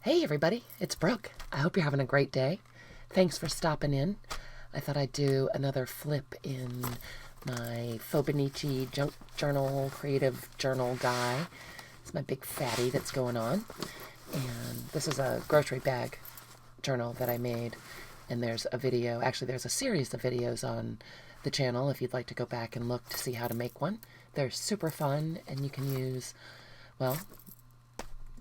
Hey everybody, it's Brooke. I hope you're having a great day. Thanks for stopping in. I thought I'd do another flip in my Fauxbo junk journal, creative journal guy. It's my big fatty that's going on. And this is a grocery bag journal that I made. And there's a video, actually there's a series of videos on the channel if you'd like to go back and look to see how to make one. They're super fun and you can use, well,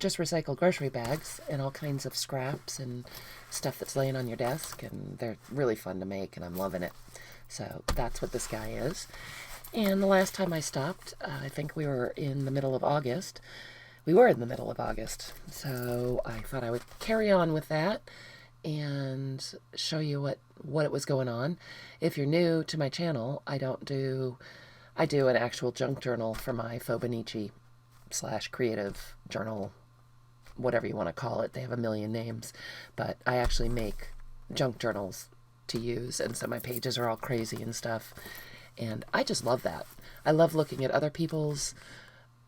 just recycle grocery bags and all kinds of scraps and stuff that's laying on your desk, and they're really fun to make and I'm loving it. So that's what this guy is. And the last time I stopped, I think we were in the middle of August. So I thought I would carry on with that and show you what it was going on. If you're new to my channel, I do an actual junk journal for my Fauxbo / creative journal, whatever you want to call it. They have a million names, but I actually make junk journals to use, and so my pages are all crazy and stuff, and I just love that. I love looking at other people's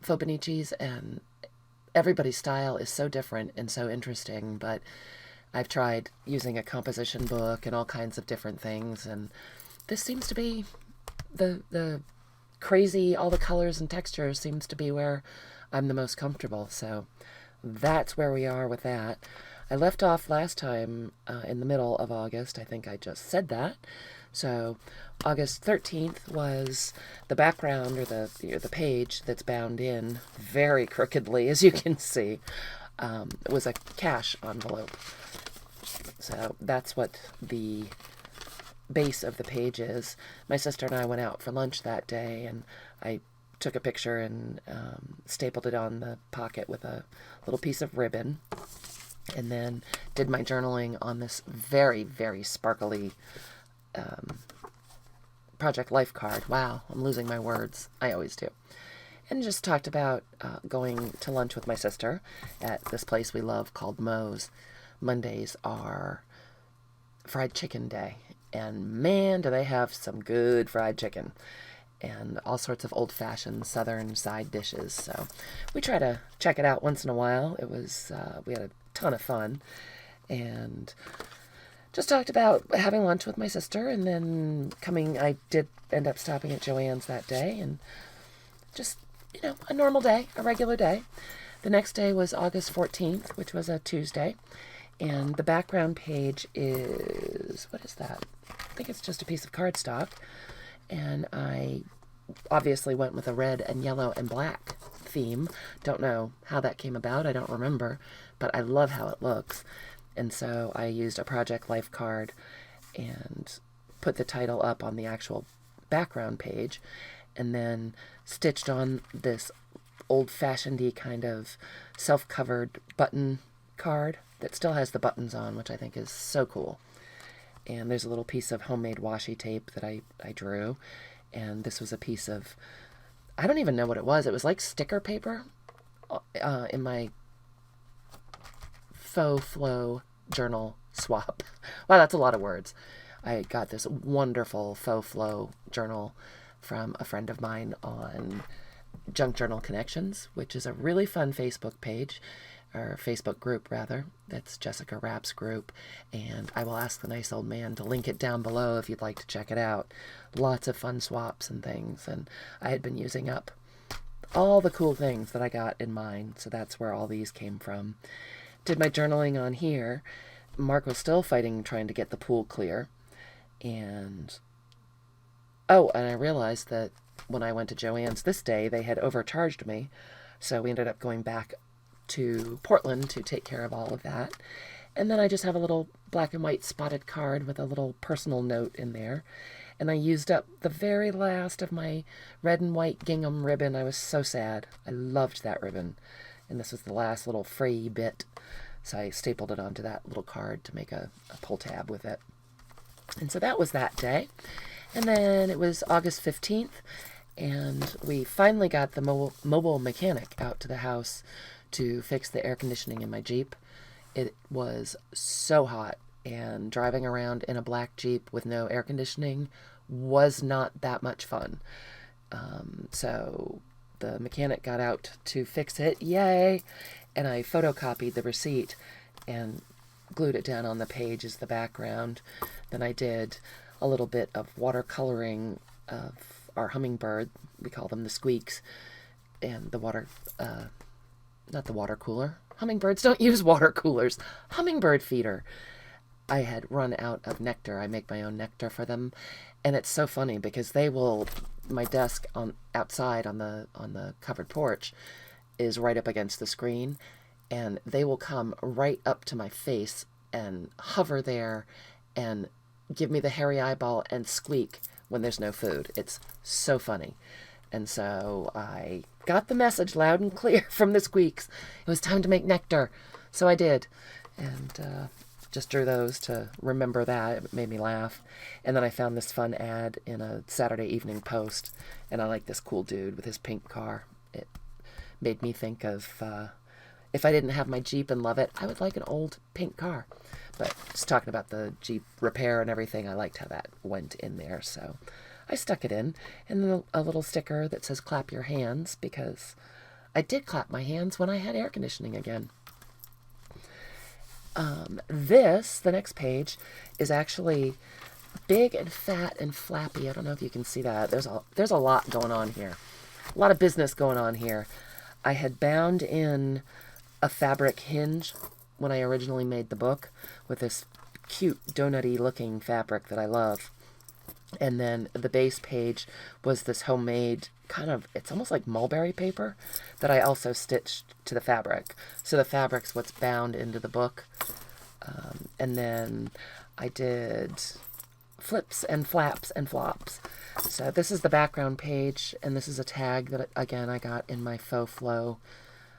Fauxbo, and everybody's style is so different and so interesting, but I've tried using a composition book and all kinds of different things, and this seems to be the crazy, all the colors and textures seems to be where I'm the most comfortable. So that's where we are with that. I left off last time in the middle of August. I think I just said that. So August 13th was the background, or the page that's bound in very crookedly, as you can see. It was a cash envelope. So that's what the base of the page is. My sister and I went out for lunch that day, and I took a picture and stapled it on the pocket with a little piece of ribbon, and then did my journaling on this very, very sparkly Project Life card. Wow, I'm losing my words. I always do. And just talked about going to lunch with my sister at this place we love called Moe's. Mondays are fried chicken day, and man, do they have some good fried chicken and all sorts of old-fashioned southern side dishes. So we try to check it out once in a while. It was we had a ton of fun, and just talked about having lunch with my sister, and then I did end up stopping at Joann's that day, and just, a normal day, a regular day. The next day was August 14th, which was a Tuesday, and the background page is, what is that? I think it's just a piece of cardstock, and I obviously went with a red and yellow and black theme. Don't know how that came about. I don't remember, but I love how it looks. And so I used a Project Life card and put the title up on the actual background page, and then stitched on this old-fashioned-y kind of self-covered button card that still has the buttons on, which I think is so cool. And there's a little piece of homemade washi tape that I drew. And this was a piece of, I don't even know what it was. It was like sticker paper in my Fauxbo journal swap. Wow, that's a lot of words. I got this wonderful Fauxbo journal from a friend of mine on Junk Journal Connections, which is a really fun Facebook page, or Facebook group rather. That's Jessica Rapp's group, and I will ask the nice old man to link it down below if you'd like to check it out. Lots of fun swaps and things, and I had been using up all the cool things that I got in mine, so that's where all these came from. Did my journaling on here. Mark was still fighting, trying to get the pool clear, and I realized that when I went to Joann's this day, they had overcharged me, so we ended up going back to Portland to take care of all of that. And then I just have a little black and white spotted card with a little personal note in there. And I used up the very last of my red and white gingham ribbon. I was so sad. I loved that ribbon. And this was the last little fray bit. So I stapled it onto that little card to make a pull tab with it. And so that was that day. And then it was August 15th, and we finally got the mobile mechanic out to the house to fix the air conditioning in my Jeep. It was so hot, and driving around in a black Jeep with no air conditioning was not that much fun. So the mechanic got out to fix it, yay, and I photocopied the receipt and glued it down on the page as the background. Then I did a little bit of watercoloring of our hummingbird. We call them the squeaks. And the water, not the water cooler. Hummingbirds don't use water coolers. Hummingbird feeder. I had run out of nectar. I make my own nectar for them. And it's so funny because they will, my desk outside on the covered porch is right up against the screen, and they will come right up to my face and hover there and give me the hairy eyeball and squeak when there's no food. It's so funny. And so I got the message loud and clear from the squeaks. It was time to make nectar. So I did. And just drew those to remember that. It made me laugh. And then I found this fun ad in a Saturday Evening Post. And I like this cool dude with his pink car. It made me think of, if I didn't have my Jeep and love it, I would like an old pink car. But just talking about the Jeep repair and everything, I liked how that went in there. So I stuck it in. And then a little sticker that says clap your hands, because I did clap my hands when I had air conditioning again. The next page, is actually big and fat and flappy. I don't know if you can see that. There's a lot going on here. A lot of business going on here. I had bound in a fabric hinge when I originally made the book with this cute donut-y looking fabric that I love. And then the base page was this homemade kind of, it's almost like mulberry paper that I also stitched to the fabric. So the fabric's what's bound into the book. And then I did flips and flaps and flops. So this is the background page, and this is a tag that, again, I got in my Fauxbo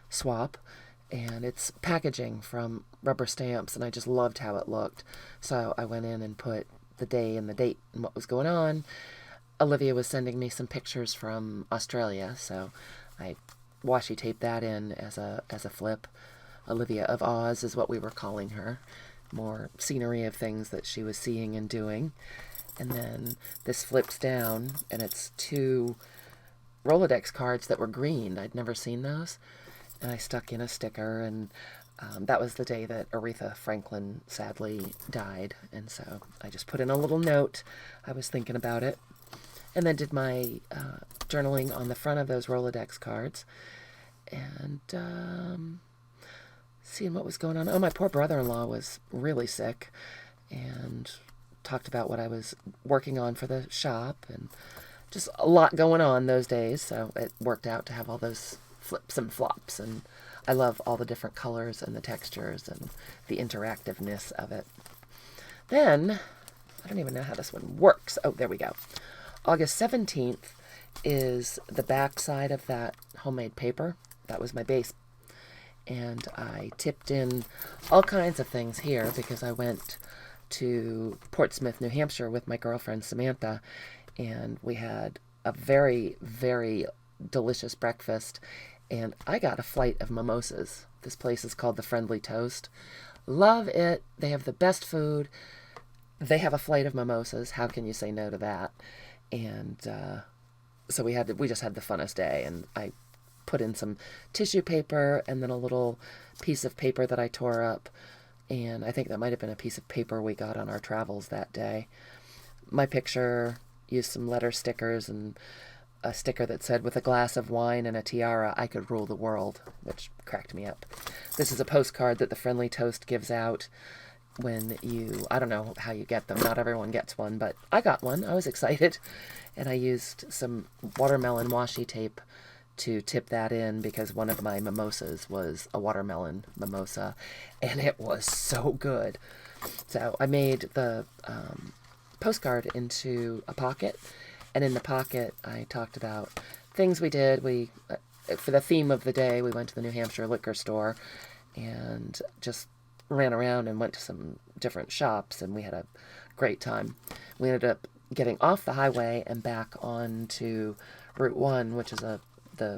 swap. And it's packaging from rubber stamps, and I just loved how it looked. So I went in and put the day and the date and what was going on. Olivia was sending me some pictures from Australia, so I washi taped that in as a flip. Olivia of Oz is what we were calling her. More scenery of things that she was seeing and doing. And then this flips down, and it's 2 Rolodex cards that were green. I'd never seen those. And I stuck in a sticker, and that was the day that Aretha Franklin sadly died. And so I just put in a little note. I was thinking about it. And then did my journaling on the front of those Rolodex cards. And seeing what was going on. Oh, my poor brother-in-law was really sick. And talked about what I was working on for the shop. And just a lot going on those days. So it worked out to have all those flips and flops, and I love all the different colors and the textures and the interactiveness of it. Then, I don't even know how this one works. Oh, there we go. August 17th is the back side of that homemade paper. That was my base. And I tipped in all kinds of things here because I went to Portsmouth, New Hampshire with my girlfriend Samantha, and we had a very, very delicious breakfast. And I got a flight of mimosas. This place is called the Friendly Toast. Love it. They have the best food. They have a flight of mimosas. How can you say no to that? And so we just had the funnest day. And I put in some tissue paper and then a little piece of paper that I tore up. And I think that might have been a piece of paper we got on our travels that day. My picture, used some letter stickers and a sticker that said, with a glass of wine and a tiara, I could rule the world, which cracked me up. This is a postcard that the Friendly Toast gives out when I don't know how you get them. Not everyone gets one, but I got one. I was excited. And I used some watermelon washi tape to tip that in because one of my mimosas was a watermelon mimosa, and it was so good. So I made the postcard into a pocket. And in the pocket, I talked about things we did. For the theme of the day, we went to the New Hampshire liquor store and just ran around and went to some different shops, and we had a great time. We ended up getting off the highway and back onto Route 1, which is the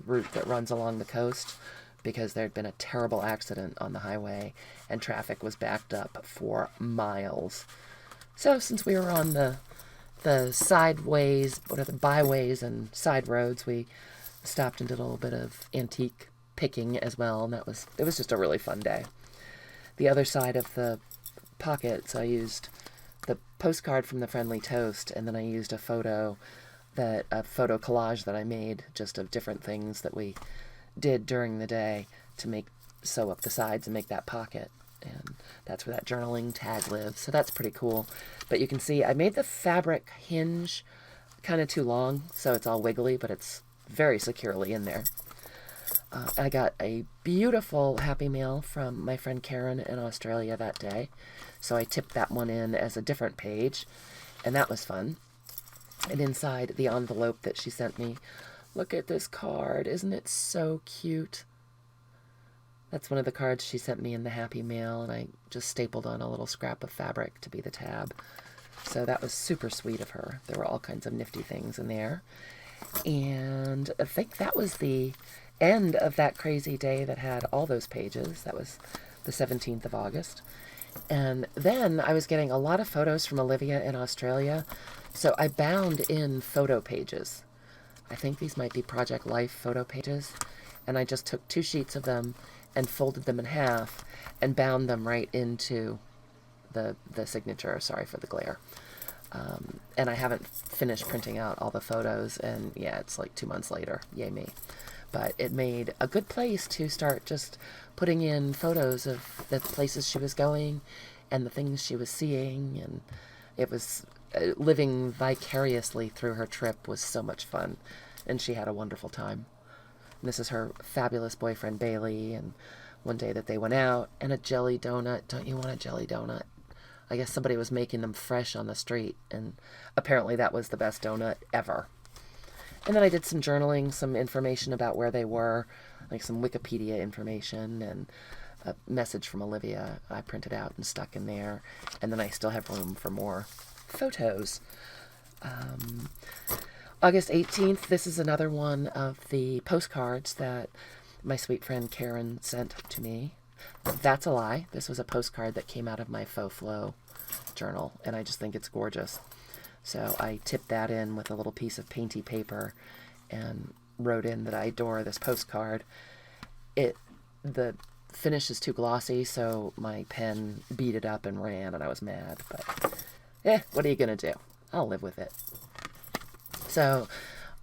route that runs along the coast, because there had been a terrible accident on the highway, and traffic was backed up for miles. So since we were on the sideways, byways and side roads, we stopped and did a little bit of antique picking as well, and it was just a really fun day. the other side of the pocket, so I used the postcard from the Friendly Toast, and then I used a photo collage that I made just of different things that we did during the day to sew up the sides and make that pocket. And that's where that journaling tag lives. So that's pretty cool. But you can see I made the fabric hinge kind of too long, so it's all wiggly, but it's very securely in there. I got a beautiful Happy Mail from my friend Karen in Australia that day. So I tipped that one in as a different page, and that was fun. And inside the envelope that she sent me, look at this card. Isn't it so cute? That's one of the cards she sent me in the Happy Mail, and I just stapled on a little scrap of fabric to be the tab. So that was super sweet of her. There were all kinds of nifty things in there. And I think that was the end of that crazy day that had all those pages. That was the 17th of August. And then I was getting a lot of photos from Olivia in Australia, so I bound in photo pages. I think these might be Project Life photo pages, and I just took 2 sheets of them and folded them in half and bound them right into the signature. Sorry for the glare. And I haven't finished printing out all the photos, and yeah, it's like 2 months later. Yay me. But it made a good place to start just putting in photos of the places she was going and the things she was seeing, and it was living vicariously through her trip was so much fun, and she had a wonderful time. And this is her fabulous boyfriend Bailey, and one day that they went out, and a jelly donut. Don't you want a jelly donut? I guess somebody was making them fresh on the street, and apparently that was the best donut ever. And then I did some journaling, some information about where they were, like some Wikipedia information, and a message from Olivia I printed out and stuck in there. And then I still have room for more photos. August 18th, this is another one of the postcards that my sweet friend Karen sent to me. That's a lie. This was a postcard that came out of my Fauxbo journal, and I just think it's gorgeous. So I tipped that in with a little piece of painty paper and wrote in that I adore this postcard. The finish is too glossy, so my pen beat it up and ran, and I was mad. But, what are you going to do? I'll live with it. So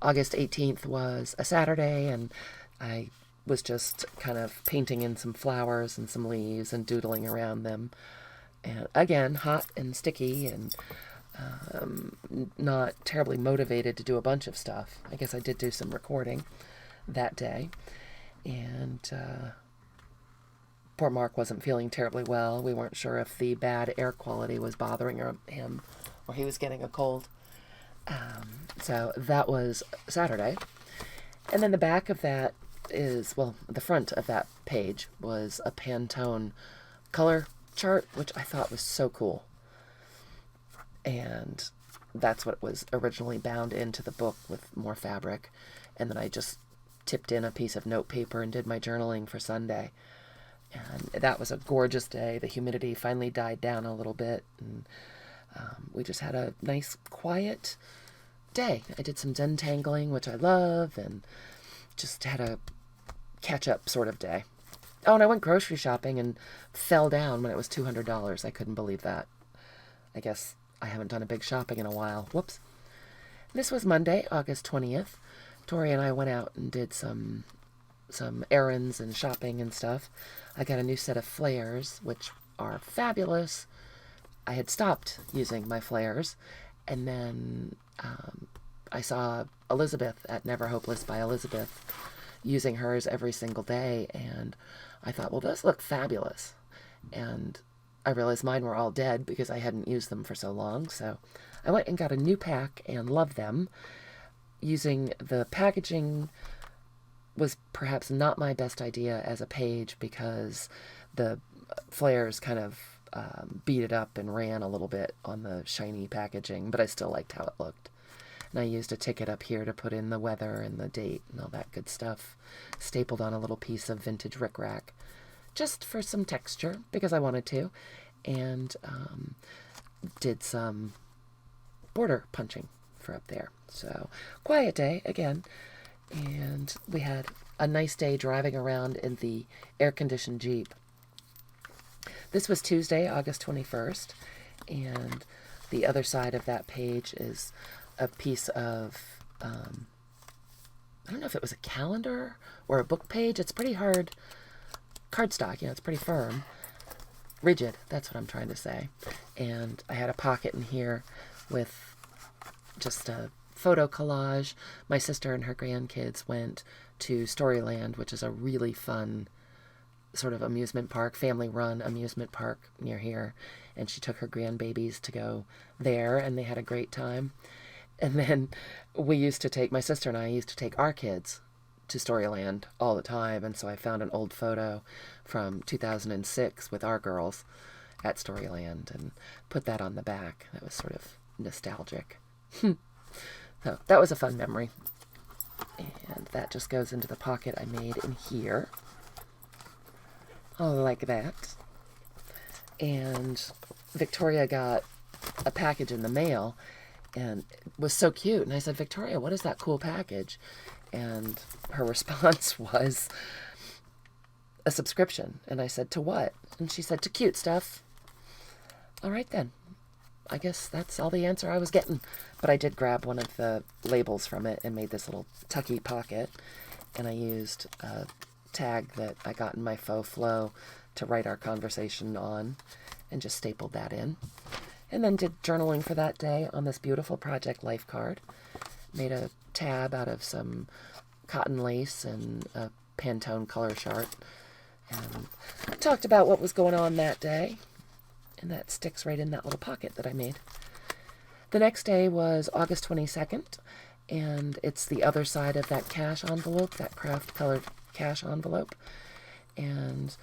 August 18th was a Saturday, and I was just kind of painting in some flowers and some leaves and doodling around them. And again, hot and sticky, and not terribly motivated to do a bunch of stuff. I guess I did do some recording that day. And poor Mark wasn't feeling terribly well. We weren't sure if the bad air quality was bothering him or he was getting a cold. So that was Saturday. And then the back of that is, well, the front of that page was a Pantone color chart, which I thought was so cool. And that's what was originally bound into the book with more fabric. And then I just tipped in a piece of note paper and did my journaling for Sunday. And that was a gorgeous day. The humidity finally died down a little bit, and we just had a nice, quiet day. I did some dentangling, which I love, and just had a catch-up sort of day. Oh, and I went grocery shopping and fell down when it was $200. I couldn't believe that. I guess I haven't done a big shopping in a while. Whoops. This was Monday, August 20th. Tori and I went out and did some errands and shopping and stuff. I got a new set of flares, which are fabulous. I had stopped using my flares, and then I saw Elizabeth at Never Hopeless by Elizabeth using hers every single day, and I thought, well, those look fabulous. And I realized mine were all dead because I hadn't used them for so long, so I went and got a new pack and loved them. Using the packaging was perhaps not my best idea as a page because the flares kind of beat it up and ran a little bit on the shiny packaging, but I still liked how it looked. And I used a ticket up here to put in the weather and the date and all that good stuff, stapled on a little piece of vintage rickrack, just for some texture, because I wanted to, and did some border punching for up there. So, quiet day, again, and we had a nice day driving around in the air-conditioned Jeep. This was Tuesday, August 21st, and the other side of that page is a piece of, I don't know if it was a calendar or a book page. It's pretty hard cardstock, it's pretty firm. Rigid, that's what I'm trying to say. And I had a pocket in here with just a photo collage. My sister and her grandkids went to Storyland, which is a really fun sort of amusement park, family-run amusement park near here. And she took her grandbabies to go there, and they had a great time. And then my sister and I used to take our kids to Storyland all the time. And so I found an old photo from 2006 with our girls at Storyland and put that on the back. That was sort of nostalgic. So that was a fun memory. And that just goes into the pocket I made in here. Like that. And Victoria got a package in the mail and it was so cute. And I said, Victoria, what is that cool package? And her response was a subscription. And I said, to what? And she said, to cute stuff. All right, then. I guess that's all the answer I was getting. But I did grab one of the labels from it and made this little tucky pocket. And I used a tag that I got in my Fauxbo to write our conversation on and just stapled that in. And then did journaling for that day on this beautiful Project Life card. Made a tab out of some cotton lace and a Pantone color chart. And I talked about what was going on that day. And that sticks right in that little pocket that I made. The next day was August 22nd. And it's the other side of that cash envelope, that craft colored cash envelope. And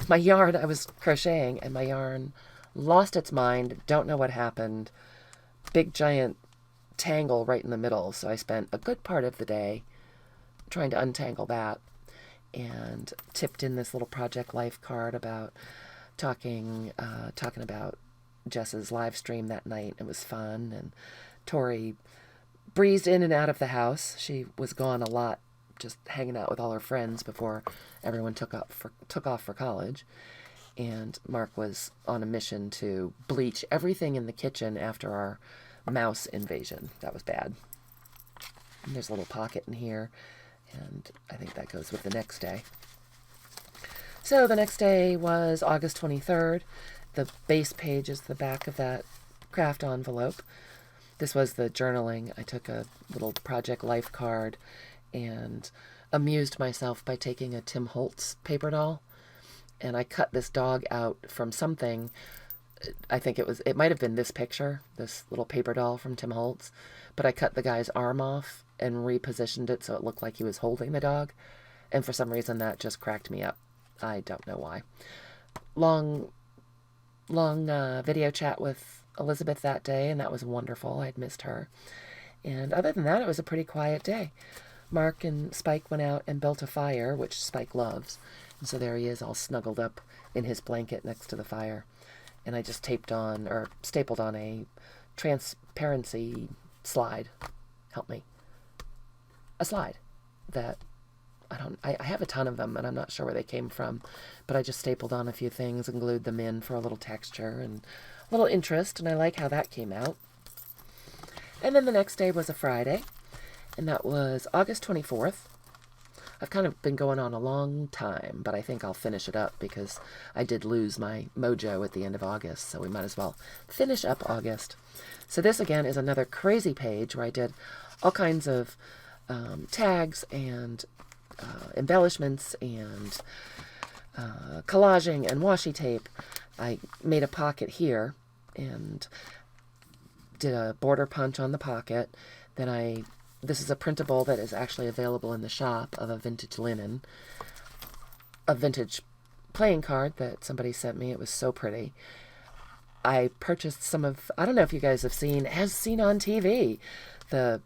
my yarn, I was crocheting, and my yarn lost its mind, don't know what happened. Big giant tangle right in the middle. So I spent a good part of the day trying to untangle that, and tipped in this little Project Life card about talking about Jess's live stream that night. It was fun, and Tori breezed in and out of the house. She was gone a lot, just hanging out with all her friends before everyone took off for college. And Mark was on a mission to bleach everything in the kitchen after our mouse invasion. That was bad. And there's a little pocket in here, and I think that goes with the next day. So the next day was August 23rd. The base page is the back of that craft envelope. This was the journaling. I took a little Project Life card and amused myself by taking a Tim Holtz paper doll. And I cut this dog out from something. I think it might have been this picture, this little paper doll from Tim Holtz. But I cut the guy's arm off and repositioned it so it looked like he was holding the dog. And for some reason that just cracked me up. I don't know why. Long video chat with Elizabeth that day, and that was wonderful. I'd missed her. And other than that, it was a pretty quiet day. Mark and Spike went out and built a fire, which Spike loves. And so there he is, all snuggled up in his blanket next to the fire. And I just stapled on a transparency slide. Help me. A slide that I have a ton of them, and I'm not sure where they came from, but I just stapled on a few things and glued them in for a little texture and a little interest, and I like how that came out. And then the next day was a Friday, and that was August 24th. I've kind of been going on a long time, but I think I'll finish it up because I did lose my mojo at the end of August, so we might as well finish up August. So this, again, is another crazy page where I did all kinds of tags and embellishments and collaging and washi tape. I made a pocket here and did a border punch on the pocket. Then this is a printable that is actually available in the shop of a vintage linen, a vintage playing card that somebody sent me. It was so pretty. I purchased some of, I don't know if you guys have seen, as seen on TV, the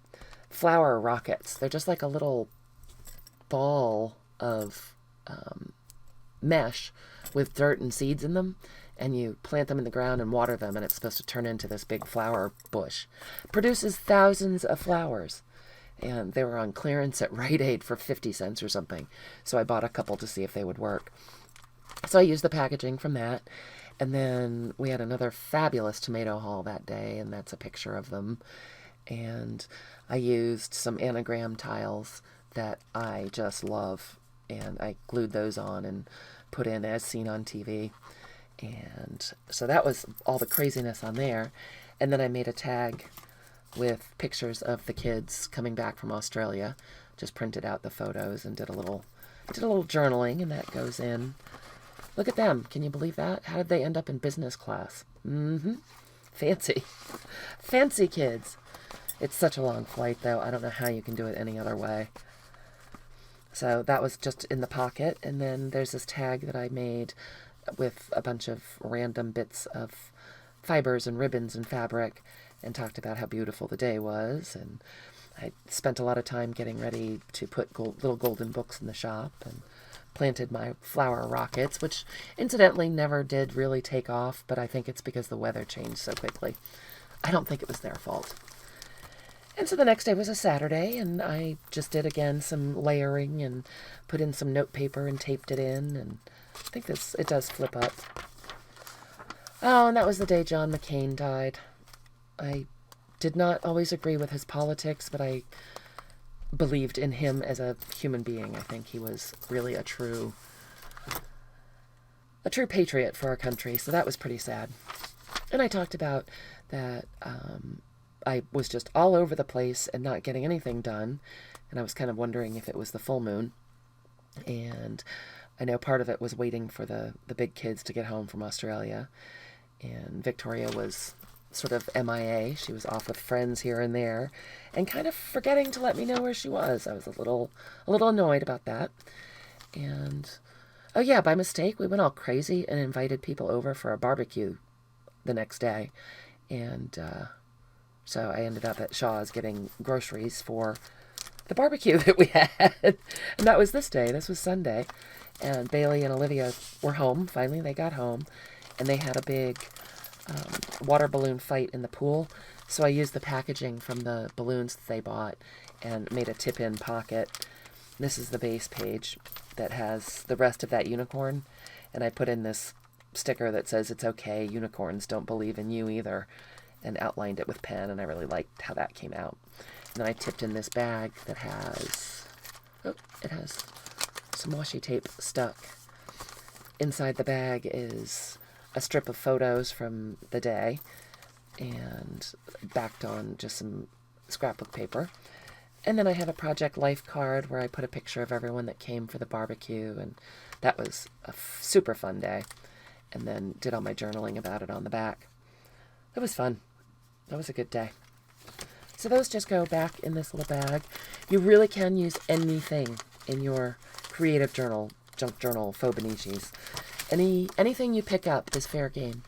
flower rockets. They're just like a little ball of mesh with dirt and seeds in them, and you plant them in the ground and water them, and it's supposed to turn into this big flower bush. Produces thousands of flowers, and they were on clearance at Rite Aid for 50 cents or something, so I bought a couple to see if they would work. So I used the packaging from that. And then we had another fabulous tomato haul that day, and that's a picture of them. And I used some anagram tiles that I just love, and I glued those on and put in as seen on TV. And so that was all the craziness on there. And then I made a tag with pictures of the kids coming back from Australia. Just printed out the photos and did a little journaling, and that goes in. Look at them. Can you believe that? How did they end up in business class? Fancy. Fancy kids. It's such a long flight, though. I don't know how you can do it any other way. So that was just in the pocket. And then there's this tag that I made with a bunch of random bits of fibers and ribbons and fabric, and talked about how beautiful the day was. And I spent a lot of time getting ready to put little golden books in the shop, and planted my flower rockets, which incidentally never did really take off, but I think it's because the weather changed so quickly. I don't think it was their fault. And so the next day was a Saturday, and I just did again some layering and put in some note paper and taped it in, and I think it does flip up. Oh, and that was the day John McCain died. I did not always agree with his politics, but I believed in him as a human being. I think he was really a true patriot for our country, so that was pretty sad. And I talked about that I was just all over the place and not getting anything done, and I was kind of wondering if it was the full moon. And I know part of it was waiting for the big kids to get home from Australia, and Victoria was sort of MIA. She was off with friends here and there, and kind of forgetting to let me know where she was. I was a little annoyed about that. And oh yeah, by mistake, we went all crazy and invited people over for a barbecue the next day. And so I ended up at Shaw's getting groceries for the barbecue that we had. And that was this day. This was Sunday. And Bailey and Olivia were home. Finally, they got home. And they had a big water balloon fight in the pool. So I used the packaging from the balloons that they bought and made a tip-in pocket. This is the base page that has the rest of that unicorn. And I put in this sticker that says, "It's okay, unicorns don't believe in you either," and outlined it with pen, and I really liked how that came out. And then I tipped in this bag that has, it has some washi tape stuck. Inside the bag is a strip of photos from the day and backed on just some scrapbook paper. And then I have a Project Life card where I put a picture of everyone that came for the barbecue, and that was a super fun day. And then did all my journaling about it on the back. It was fun. That was a good day. So those just go back in this little bag. You really can use anything in your creative journal, junk journal, Fauxbo. Anything you pick up is fair game.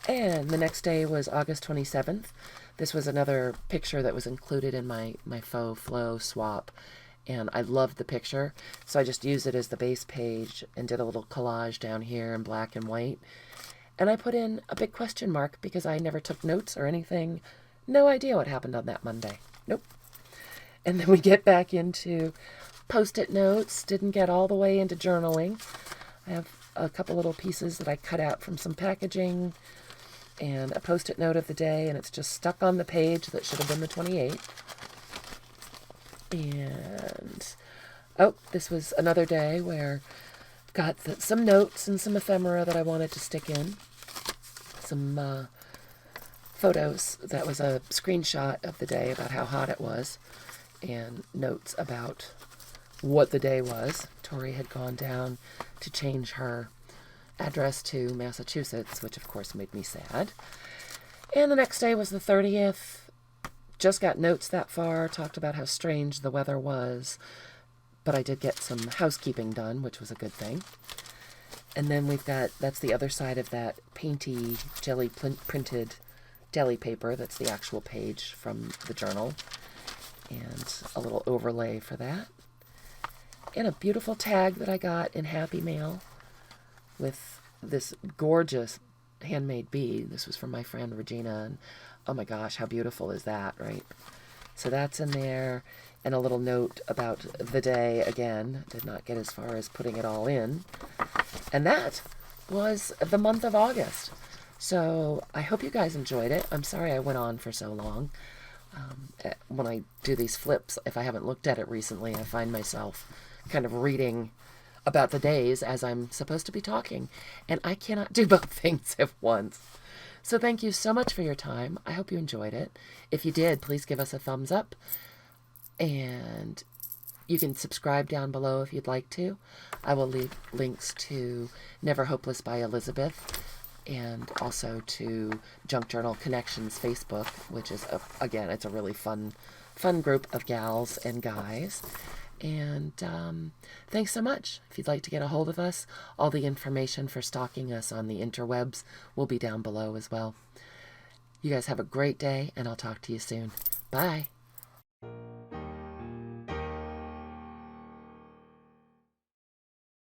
And the next day was August 27th. This was another picture that was included in my Fauxbo swap. And I loved the picture, so I just used it as the base page and did a little collage down here in black and white. And I put in a big question mark because I never took notes or anything. No idea what happened on that Monday. Nope. And then we get back into Post-it notes. Didn't get all the way into journaling. I have a couple little pieces that I cut out from some packaging and a Post-it note of the day, and it's just stuck on the page that should have been the 28th. And, this was another day where I've got some notes and some ephemera that I wanted to stick in. Some photos. That was a screenshot of the day about how hot it was, and notes about what the day was. Tori had gone down to change her address to Massachusetts, which of course made me sad. And the next day was the 30th. Just got notes that far, talked about how strange the weather was, but I did get some housekeeping done, which was a good thing. And then that's the other side of that painty, jelly printed deli paper. That's the actual page from the journal. And a little overlay for that. And a beautiful tag that I got in Happy Mail with this gorgeous handmade bead. This was from my friend Regina, and oh my gosh, how beautiful is that, right? So that's in there. And a little note about the day again. Did not get as far as putting it all in. And that was the month of August. So I hope you guys enjoyed it. I'm sorry I went on for so long. When I do these flips, if I haven't looked at it recently, I find myself kind of reading about the days as I'm supposed to be talking. And I cannot do both things at once. So thank you so much for your time. I hope you enjoyed it. If you did, please give us a thumbs up. And you can subscribe down below if you'd like to. I will leave links to Never Hopeless by Elizabeth and also to Junk Journal Connections Facebook, which is, again, it's a really fun group of gals and guys. And thanks so much. If you'd like to get a hold of us, all the information for stalking us on the interwebs will be down below as well. You guys have a great day, and I'll talk to you soon. Bye.